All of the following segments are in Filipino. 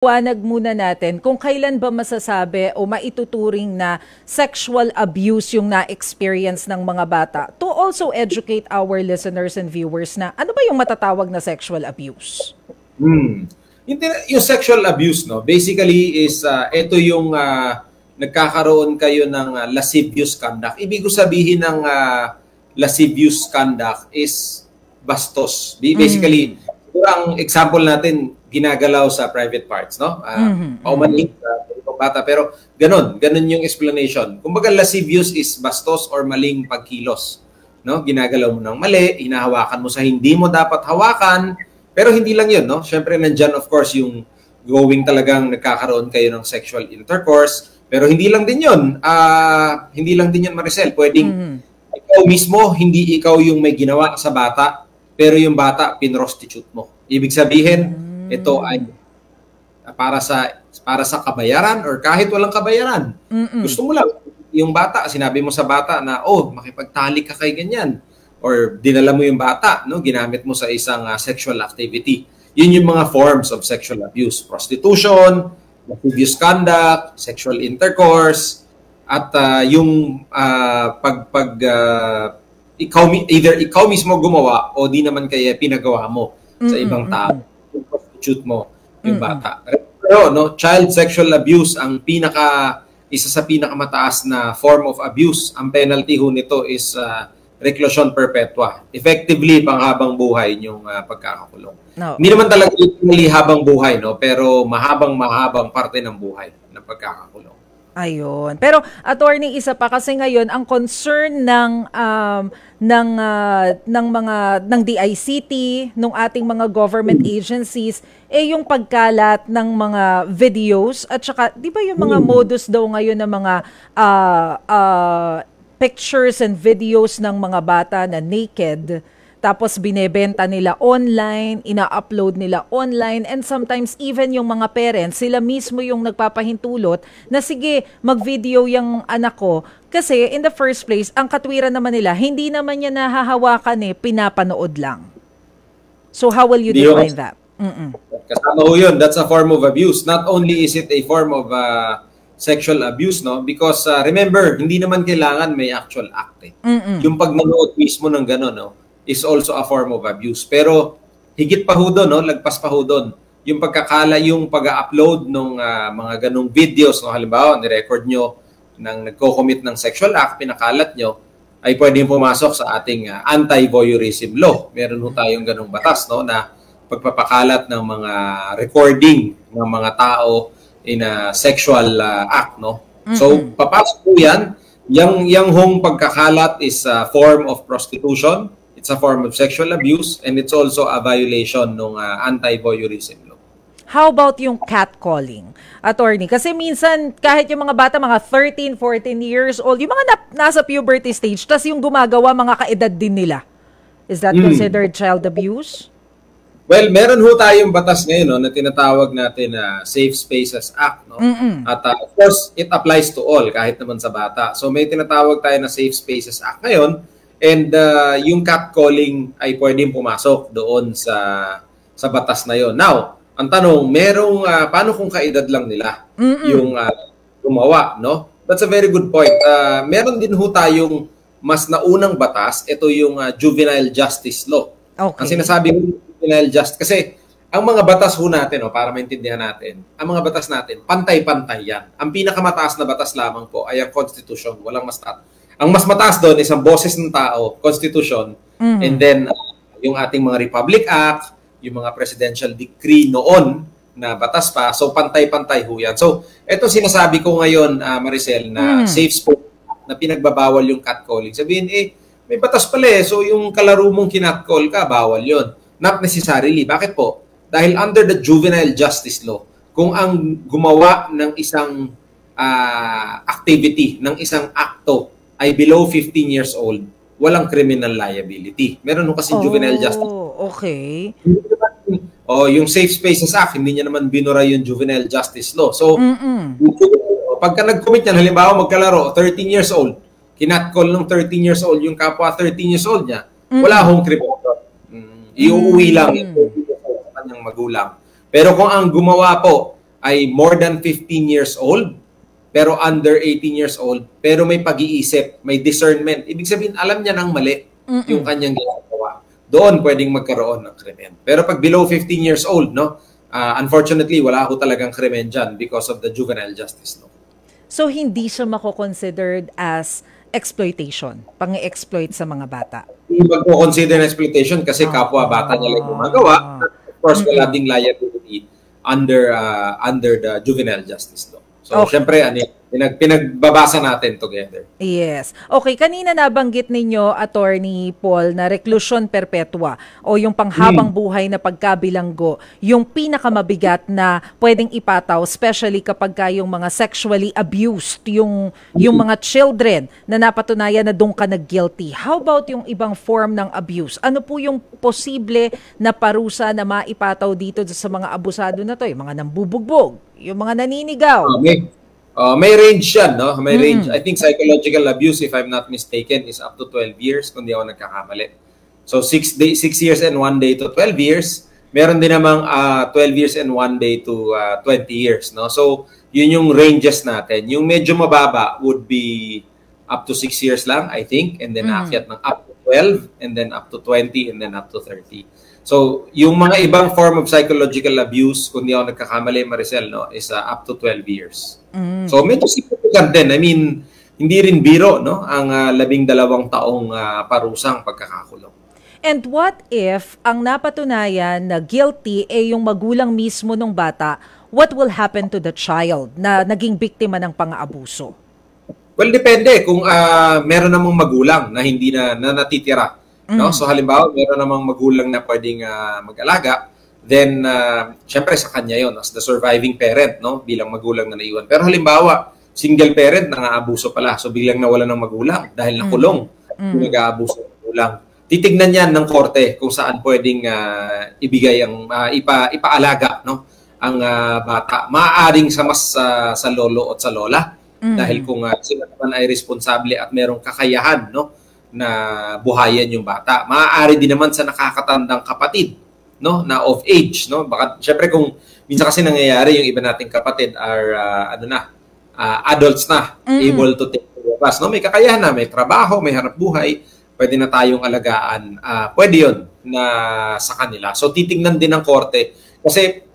Wanag muna natin kung kailan ba masasabi o maituturing na sexual abuse yung na-experience ng mga bata, to also educate our listeners and viewers na ano ba yung matatawag na sexual abuse? Yung sexual abuse, no, basically is ito yung nagkakaroon kayo ng lascivious conduct. Ibig sabihin ng lascivious conduct is bastos. Basically, ang example natin, ginagalaw sa private parts, no? Paumanhin sa bata. Pero ganun yung explanation. Kumbaga, lascivious is bastos or maling pagkilos. No? Ginagalaw mo ng mali, hinahawakan mo sa hindi mo dapat hawakan, pero hindi lang yun, no? Siyempre, nandyan, of course, yung going talagang nagkakaroon kayo ng sexual intercourse, pero hindi lang din yun. Hindi lang din yun, Maricel. Pwedeng ikaw mismo, hindi ikaw yung may ginawa sa bata, pero yung bata, pinrostitute mo. Ibig sabihin, ito ay para sa kabayaran or kahit walang kabayaran. Gusto mo lang, yung bata, sinabi mo sa bata na, makipagtalik ka kay ganyan. Or dinala mo yung bata, no? Ginamit mo sa isang sexual activity. Yun yung mga forms of sexual abuse. Prostitution, lascivious conduct, sexual intercourse, at yung either ikaw mismo gumawa o di naman kaya pinagawa mo sa ibang tao. Shoot mo yung bata. Pero no, child sexual abuse ang isa sa pinakamataas na form of abuse. Ang penalty ho nito is reclusion perpetua. Effectively panghabang buhay yung pagkakakulong. No. Hindi naman talaga literally habang buhay, no, pero mahabang parte ng buhay ng pagkakakulong. Ayun. Pero attorney, isa pa kasi ngayon ang concern ng DICT, ng ating mga government agencies yung pagkalat ng mga videos at saka 'di ba yung mga modus daw ngayon ng mga pictures and videos ng mga bata na naked, tapos binebenta nila online, ina-upload nila online, and sometimes even yung mga parents, sila mismo yung nagpapahintulot na sige, mag-video yung anak ko. Kasi in the first place, ang katwiran naman nila, hindi naman niya nahahawakan pinapanood lang. So how will you define that? Kasama ho yun. That's a form of abuse. Not only is it a form of sexual abuse, no? Because remember, hindi naman kailangan may actual act. Yung pagmanood mismo ng gano'n, no, is also a form of abuse. Pero higit pa ho doon, no? Lagpas pa ho doon. Yung yung pag-upload ng mga ganong videos, no? Halimbawa, nirecord nyo nang nagko-commit ng sexual act, pinakalat nyo, ay pwedeng pumasok sa ating anti-voyeurism law. Meron ho tayong ganong batas, no? Na pagpapakalat ng mga recording ng mga tao in a sexual act, no? So, papasok po yan. Yang hong pagkakalat is a form of prostitution. It's a form of sexual abuse, and it's also a violation ng anti-voyeurism law. How about yung catcalling, attorney? Kasi minsan, kahit yung mga bata, mga 13, 14 years old, yung mga nasa puberty stage, tas yung gumagawa, mga kaedad din nila. Is that considered child abuse? Well, meron ho tayong batas ngayon, no, na tinatawag natin na Safe Spaces Act. No? At of course, it applies to all, kahit naman sa bata. So may tinatawag tayo na Safe Spaces Act ngayon. And yung catcalling ay pwedeng pumasok doon sa batas na yon. Now, ang tanong, paano kung kaedad lang nila yung gumawa, no? That's a very good point. Meron din ho tayong mas naunang batas, ito yung Juvenile Justice Law. Okay. Ang sinasabi ko juvenile justice, kasi ang mga batas ho natin, para maintindihan natin, ang mga batas natin, pantay-pantay yan. Ang pinakamataas na batas lamang po ay ang Constitution, walang mas taas. Ang mas mataas doon is ang boses ng tao, Constitution, and then yung ating mga Republic Act, yung mga Presidential Decree noon na batas pa. So, pantay-pantay ho yan. So, ito sinasabi ko ngayon, Maricel, na safe sport na pinagbabawal yung catcalling. Sabihin, may batas pala So, yung kalaro mong kinatcall ka, bawal yon. Not necessarily. Bakit po? Dahil under the Juvenile Justice Law, kung ang gumawa ng isang activity, ng isang akto, ay below 15 years old, walang criminal liability. Meron nung kasi juvenile justice. Okay. Yung Safe Spaces Act, hindi niya naman binura yung juvenile justice law. So, pagka nag-commit yan, halimbawa magkalaro, 13 years old, kinatcall ng 13 years old, yung kapwa 13 years old niya, wala hong criminal. Iuuwi lang yung kanyang magulang. Pero kung ang gumawa po ay more than 15 years old, pero under 18 years old, pero may pag-iisip, may discernment. Ibig sabihin, alam niya ng mali yung kanyang ginagawa. Doon pwedeng magkaroon ng krimen. Pero pag below 15 years old, no, unfortunately, wala ako talagang krimen dyan because of the juvenile justice law. So, hindi siya mako-considered as exploitation, pang-exploit sa mga bata? Hindi magko-consider na exploitation kasi kapwa bata nila yung gumagawa. Of course, wala ding liability under the juvenile justice law. So, syempre, pinagbabasa natin together. Yes. Okay, kanina nabanggit ninyo, Attorney Paul, na reclusion perpetua o yung panghabang buhay na pagkabilanggo, yung pinakamabigat na pwedeng ipataw, especially kapag yung mga sexually abused, yung mga children na napatunayan na doon ka nag-guilty. How about yung ibang form ng abuse? Ano po yung posible na parusa na maipataw dito sa mga abusado na to? Yung mga nambubugbog, yung mga naninigaw. May range yan, no? May range. I think psychological abuse, if I'm not mistaken, is up to 12 years, kung di ako nagkakamali. So, 6 years and 1 day to 12 years. Meron din namang 12 years and 1 day to 20 years, no? So, yun yung ranges natin. Yung medyo mababa would be up to 6 years lang, I think, and then aakyat ng up to 12, and then up to 20, and then up to 30. So, yung mga ibang form of psychological abuse, kung di ako nagkakamali, Maricel, no, is up to 12 years. So, medyo significant din. I mean, hindi rin biro, no, ang 12 taong parusang pagkakakulong. And what if ang napatunayan na guilty yung magulang mismo ng bata, what will happen to the child na naging biktima ng pang-aabuso? Well, depende kung meron namang magulang na hindi na natitira. No? So halimbawa, meron namang magulang na pwedeng mag-alaga, then syempre sa kanya yon as the surviving parent, no, bilang magulang na naiwan. Pero halimbawa, single parent nang-aabuso pala, so biglang nawala ng magulang dahil nakulong, nag-aabuso ng magulang. Titignan yan ng korte kung saan pwedeng ibigay ang ipaalaga, no, ang bata. Maaaring sa lolo at sa lola dahil kung sila naman ay responsable at merong kakayahan, no, na buhayan yung bata. Maaari din naman sa nakakatandang kapatid, no, na of age, no. Baka syempre kung minsan kasi nangyayari yung iba nating kapatid are adults na, able to take care of us, no. May kakayahan na, may trabaho, may hanap buhay, pwede na tayong alagaan. Pwede 'yon na sa kanila. So titingnan din ng korte kasi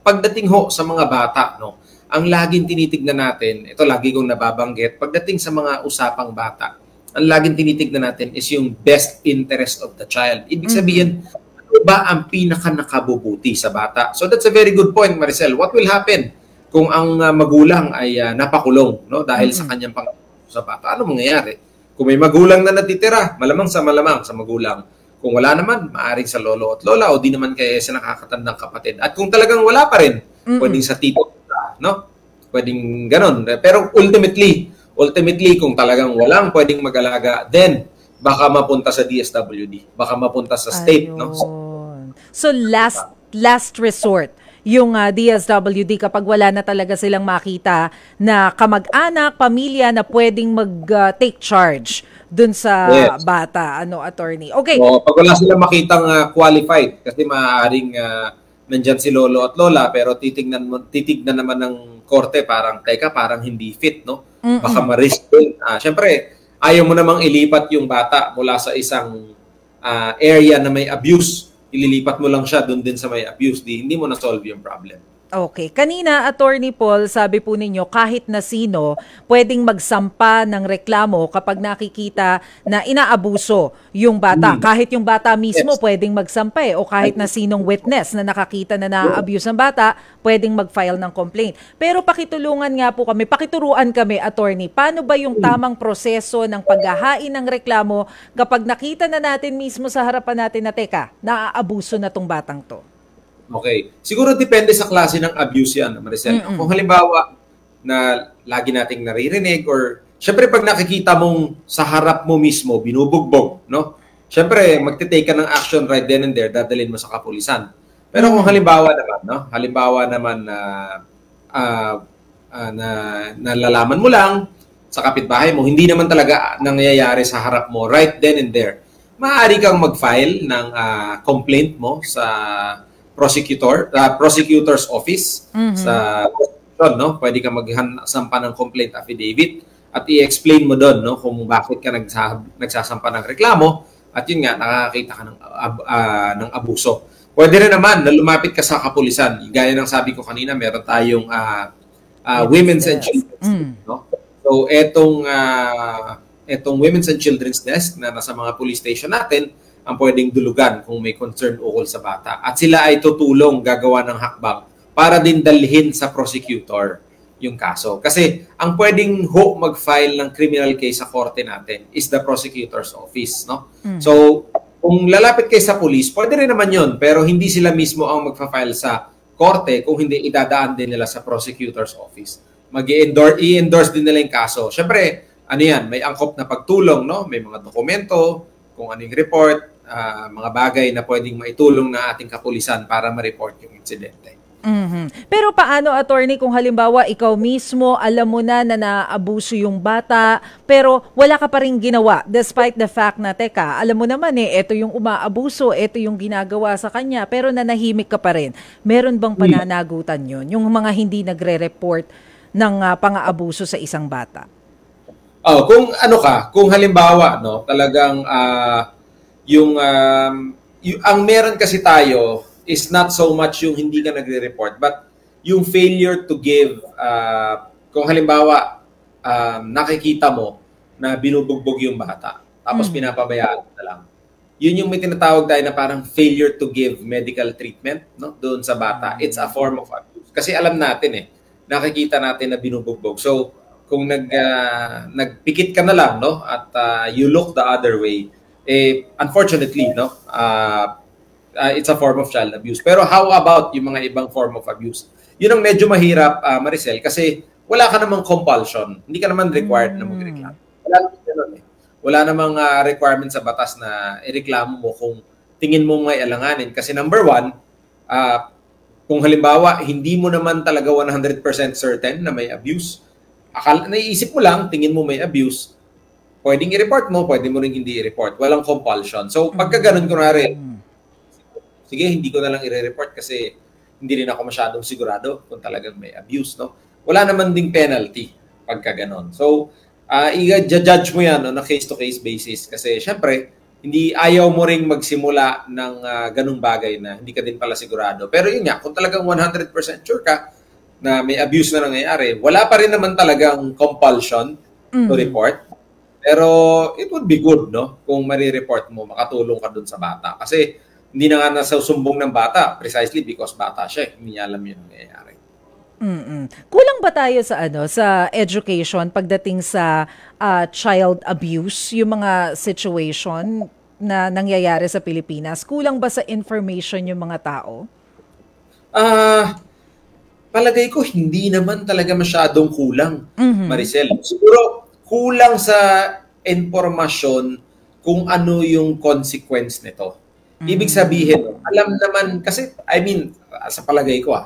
pagdating ho sa mga bata, no, ang laging tinitignan natin, ito lagi kong nababanggit, pagdating sa mga usapang bata, ang laging tinitignan natin is yung best interest of the child. Ibig sabihin, ano ba ang pinaka-nakabubuti sa bata? So that's a very good point, Maricel. What will happen kung ang magulang ay napakulong, no, dahil sa kanyang pang-aabuso sa bata? Ano mangyayari? Kung may magulang na natitira, malamang sa magulang. Kung wala naman, maaaring sa lolo at lola o di naman kaya sa nakakatandang kapatid. At kung talagang wala pa rin, pwedeng sa tito, no? Pwedeng ganon. Pero ultimately, kung talagang walang pwedeng mag-alaga, then baka mapunta sa DSWD, baka mapunta sa state. No? So last resort, yung DSWD kapag wala na talaga silang makita na kamag-anak, pamilya na pwedeng mag-take charge dun sa bata, attorney. Okay. So, pag wala silang makitang qualified, kasi maaaring nandyan si lolo at lola, pero titignan naman ng korte parang hindi fit, no? Baka ma-risk din. Siyempre, ayaw mo namang ilipat yung bata mula sa isang area na may abuse. Ililipat mo lang siya doon din sa may abuse. Hindi mo na-solve yung problem. Okay. Kanina, Attorney Paul, sabi po ninyo, kahit na sino, pwedeng magsampa ng reklamo kapag nakikita na inaabuso yung bata. Kahit yung bata mismo, pwedeng magsampa o kahit na sinong witness na nakakita na na-abuse ng bata, pwedeng mag-file ng complaint. Pero pakituruan kami, Attorney, paano ba yung tamang proseso ng paghahain ng reklamo kapag nakita na natin mismo sa harapan natin na, teka, naaabuso na tong batang to? Okay. Siguro depende sa klase ng abuse yan, Maricel. Kung halimbawa na lagi nating naririnig or syempre pag nakikita mong sa harap mo mismo binubugbog, no? Syempre magte-take ka ng action right then and there, dadalhin mo sa kapulisan. Pero kung halimbawa naman na nalalaman mo lang sa kapitbahay mo, hindi naman talaga nangyayari sa harap mo right then and there, maaari kang mag-file ng complaint mo sa prosecutor's office sa prosecution, no? Pwede ka magsampa ng complaint affidavit at i-explain mo doon, no, kung bakit ka nagsasampa ng reklamo at yun nga nakakita ka ng abuso. Pwede rin naman na lumapit ka sa kapulisan. Gaya ng sabi ko kanina, meron tayong women's and children's, no? So etong women's and children's desk na nasa mga police station natin ang pwedeng dulugan kung may concern ukol sa bata. At sila ay tutulong gagawa ng hakbang para din dalhin sa prosecutor yung kaso. Kasi ang pwedeng mag-file ng criminal case sa korte natin is the prosecutor's office, no? So, kung lalapit kayo sa police, pwede rin naman yun, pero hindi sila mismo ang magfa-file sa korte kung hindi idadaan din nila sa prosecutor's office. I-endorse din nila yung kaso. Siyempre, ano yan, may angkop na pagtulong, no? May mga dokumento, kung anong report, mga bagay na pwedeng maitulong na ating kapulisan para ma-report yung insidente. Pero paano, attorney, kung halimbawa ikaw mismo alam mo na naabuso yung bata pero wala ka pa rin ginawa despite the fact na teka, alam mo naman ito yung umaabuso, ito yung ginagawa sa kanya pero nanahimik ka pa rin. Meron bang pananagutan yun? Yung mga hindi nagre-report ng pang-aabuso sa isang bata? Kung halimbawa, no, talagang ang meron kasi tayo is not so much yung hindi ka nagre-report, but yung failure to give, kung halimbawa, nakikita mo na binubugbog yung bata, tapos pinapabayaan na lang. Yun yung may tinatawag tayo na parang failure to give medical treatment, no, doon sa bata. It's a form of abuse. Kasi alam natin nakikita natin na binubugbog. So, kung nagpikit ka na lang, no, at you look the other way, unfortunately, no, it's a form of child abuse. Pero how about yung mga ibang form of abuse? Yun ang medyo mahirap, Maricel, kasi wala ka namang compulsion. Hindi ka naman required na magreklamo. Wala namang requirement sa batas na ireklamo mo kung tingin mo may alanganin. Kasi number one, kung halimbawa, hindi mo naman talaga 100% certain na may abuse, naiisip mo lang, tingin mo may abuse, pwedeng i-report mo, pwede mo rin hindi i-report. Walang compulsion. So, pagka ganun, kunwari, sige, hindi ko na lang i-report kasi hindi rin ako masyadong sigurado kung talagang may abuse, no? Wala naman ding penalty pagka ganon. So, i-judge mo yan on a case-to-case basis kasi syempre, ayaw mo ring magsimula ng ganung bagay na hindi ka din pala sigurado. Pero yun nga, kung talagang 100% sure ka na may abuse na nangyayari, wala pa rin naman talagang compulsion to report. Pero it would be good, no? Kung mari-report mo, makatulong ka dun sa bata. Kasi hindi na nga nasa sumbong ng bata precisely because bata siya. Hindi niya alam yun nangyayari. Kulang ba tayo sa education pagdating sa child abuse, yung mga situation na nangyayari sa Pilipinas? Kulang ba sa information yung mga tao? Palagay ko hindi naman talaga masyadong kulang, Maricel. Siguro kulang sa informasyon kung ano yung consequence nito. Ibig sabihin, alam naman, kasi, sa palagay ko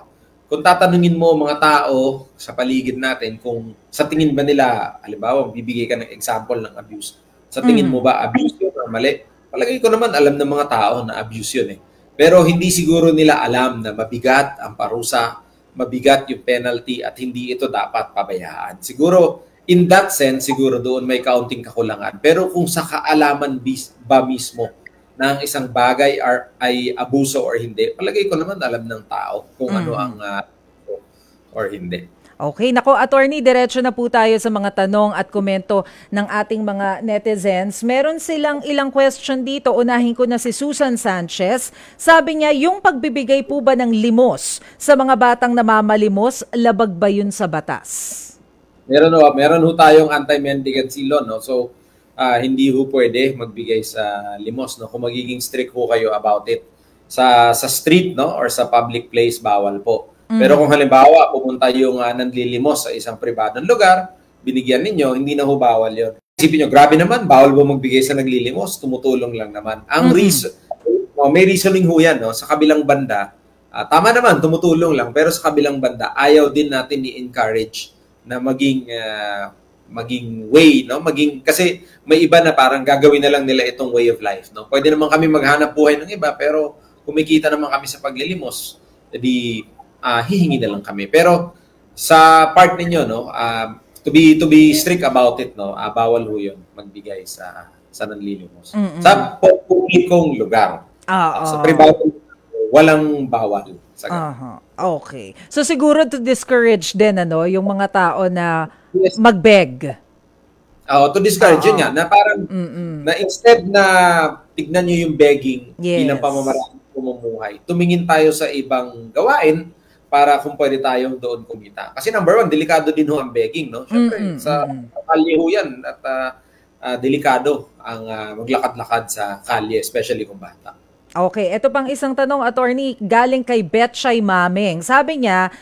kung tatanungin mo mga tao sa paligid natin kung sa tingin ba nila, halimbawa, bibigay ka ng example ng abuse. Sa tingin mo ba abuse yun or mali? Palagay ko naman alam ng mga tao na abuse yun Pero hindi siguro nila alam na mabigat ang parusa, mabigat yung penalty at hindi ito dapat pabayaan. Siguro, in that sense, siguro doon may kaunting kakulangan. Pero kung sa kaalaman ba mismo ng isang bagay ay abuso or hindi, palagay ko naman alam ng tao kung ano ang or hindi. Okay, nako attorney, diretso na po tayo sa mga tanong at komento ng ating mga netizens. Meron silang ilang question dito. Unahin ko na si Susan Sanchez. Sabi niya, yung pagbibigay po ba ng limos sa mga batang namamalimos, labag ba yun sa batas? Meron ho tayong anti-mendicancy law, no? So, hindi ho pwede magbigay sa limos, no? Kung magiging strict ho kayo about it. Sa street, no? Or sa public place, bawal po. Pero kung halimbawa, pumunta yung nanlilimos sa isang pribadong lugar, binigyan ninyo, hindi na ho bawal yun. Isipin nyo, grabe naman, bawal ba magbigay sa naglilimos? Tumutulong lang naman. Ang reason, may reasoning ho yan, no? Sa kabilang banda, tama naman, tumutulong lang, pero sa kabilang banda, ayaw din natin i-encourage na maging way, no? Kasi may iba na parang gagawin na lang nila itong way of life, no? Pwede naman kami maghanap buhay ng iba, pero kumikita naman kami sa paglilimos, edi hihingi na lang kami. Pero sa part ninyo, no, to be strict about it, no, bawal ho yun magbigay sa nanlilimos. Sa publikong lugar. Sa privado, walang bawal. Okay. So siguro to discourage din yung mga tao na mag-beg. To discourage yun nga, na parang na instead na tignan nyo yung begging bilang pamamaraan pumumuhay, tumingin tayo sa ibang gawain para kung pwede tayong doon kumita. Kasi number one, delikado din ho ang begging, no? Siyempre, sa kalye ho yan at delikado ang maglakad-lakad sa kalye, especially kung bata. Okay, ito pang isang tanong, attorney, galing kay Betchay Mameng. Sabi niya,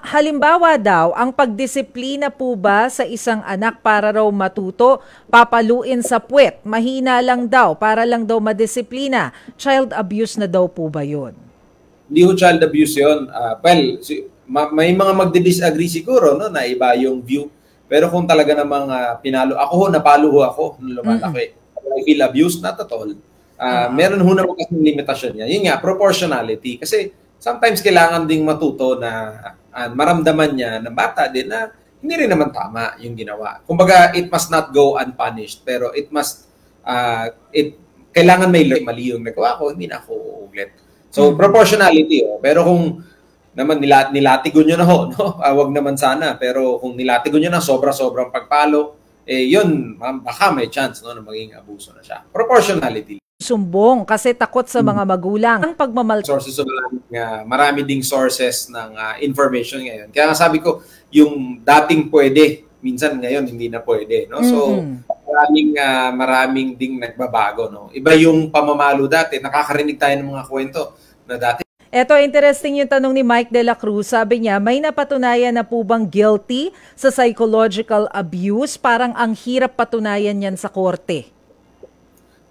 halimbawa daw, ang pagdisiplina po ba sa isang anak para raw matuto, papaluin sa puwet, mahina lang daw, para lang daw madisiplina. Child abuse na daw po ba yun? Hindi ho child abuse yun. May mga magdi-disagree siguro, no, na iba yung view. Pero kung talaga namang napalo ho ako nung lumalaki. I feel abused, not at all. Meron ho naman kasi limitasyon niya. Yun nga, proportionality. Kasi sometimes kailangan ding matuto na maramdaman niya ng bata din na hindi rin naman tama yung ginawa. Kumbaga, it must not go unpunished, pero it must, kailangan may mali yung nagawa ko, hindi na ako uulit. So, proportionality. Pero kung naman nilatigo nyo na ho, no? Wag naman sana, pero kung nilatigo nyo na sobra-sobrang pagpalo, yun, baka may chance, no, na maging abuso na siya. Proportionality. Sumbong kasi takot sa mga magulang ang sources of marami ding sources ng information ngayon. Kaya nga sabi ko, yung dating pwede, minsan ngayon hindi na pwede, no? So maraming ding nagbabago, no? Iba yung pamamalo dati, nakakarinig tayo ng mga kwento na dati. Eto, interesting yung tanong ni Mike De La Cruz. Sabi niya, may napatunayan na po bang guilty sa psychological abuse? Parang ang hirap patunayan yan sa korte.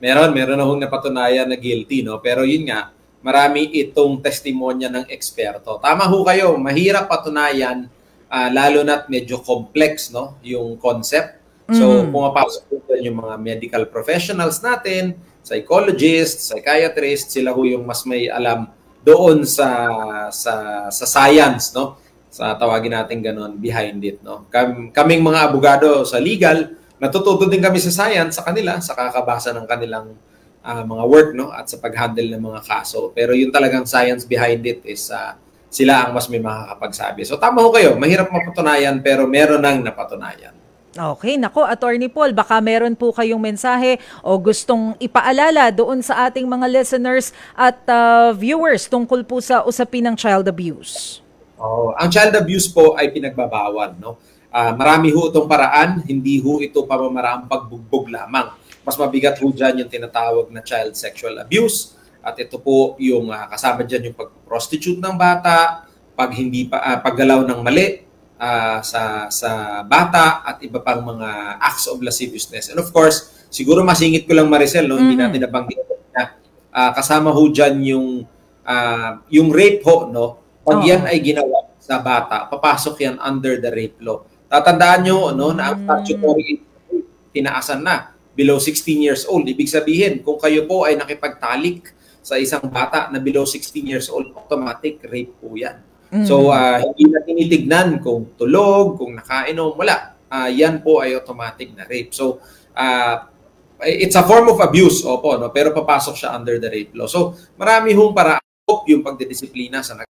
Meron na hong napatunayan na guilty, no? Pero yun nga, marami itong testimonya ng eksperto. Tama ho kayo, mahirap patunayan, lalo na't medyo complex, no, yung concept. So, pumapasok po yung mga medical professionals natin, psychologists, psychiatrists, sila ho yung mas may alam doon sa science, no? Sa tawagin natin ganon, behind it, no? Kaming mga abogado sa legal, natututo din kami sa science sa kanila, sa kakabasa ng kanilang mga work, no, at sa pag-handle ng mga kaso. Pero yung talagang science behind it is sila ang mas may makakapagsabi. So tama ho kayo, mahirap mapatunayan pero meron nang napatunayan. Okay, nako, Attorney Paul, baka meron po kayong mensahe o gustong ipaalala doon sa ating mga listeners at viewers tungkol po sa usapin ng child abuse. Ang child abuse po ay pinagbabawal, no? Marami ho itong paraan, hindi ho ito pamamaraang pagbugbog lamang. Mas mabigat ho dyan yung tinatawag na child sexual abuse. At ito po yung kasama dyan yung pag-prostitute ng bata, paggalaw ng mali sa bata, at iba pang mga acts of lasciviousness. And of course, siguro masingit ko lang, Maricel, no? Hindi natin nabanggit na kasama ho dyan yung rape ho, no? Pag yan ay ginawa sa bata, papasok yan under the rape law. Tatandaan nyo, no, na ang statutory tinaasan na below 16 years old. Ibig sabihin, kung kayo po ay nakipagtalik sa isang bata na below 16 years old, automatic rape po yan. So, hindi na tinitignan kung tulog, kung nakainom, wala. Yan po ay automatic na rape. So, it's a form of abuse, opo, no? Pero papasok siya under the rape law. So, marami hong para yung pagdidisiplina sa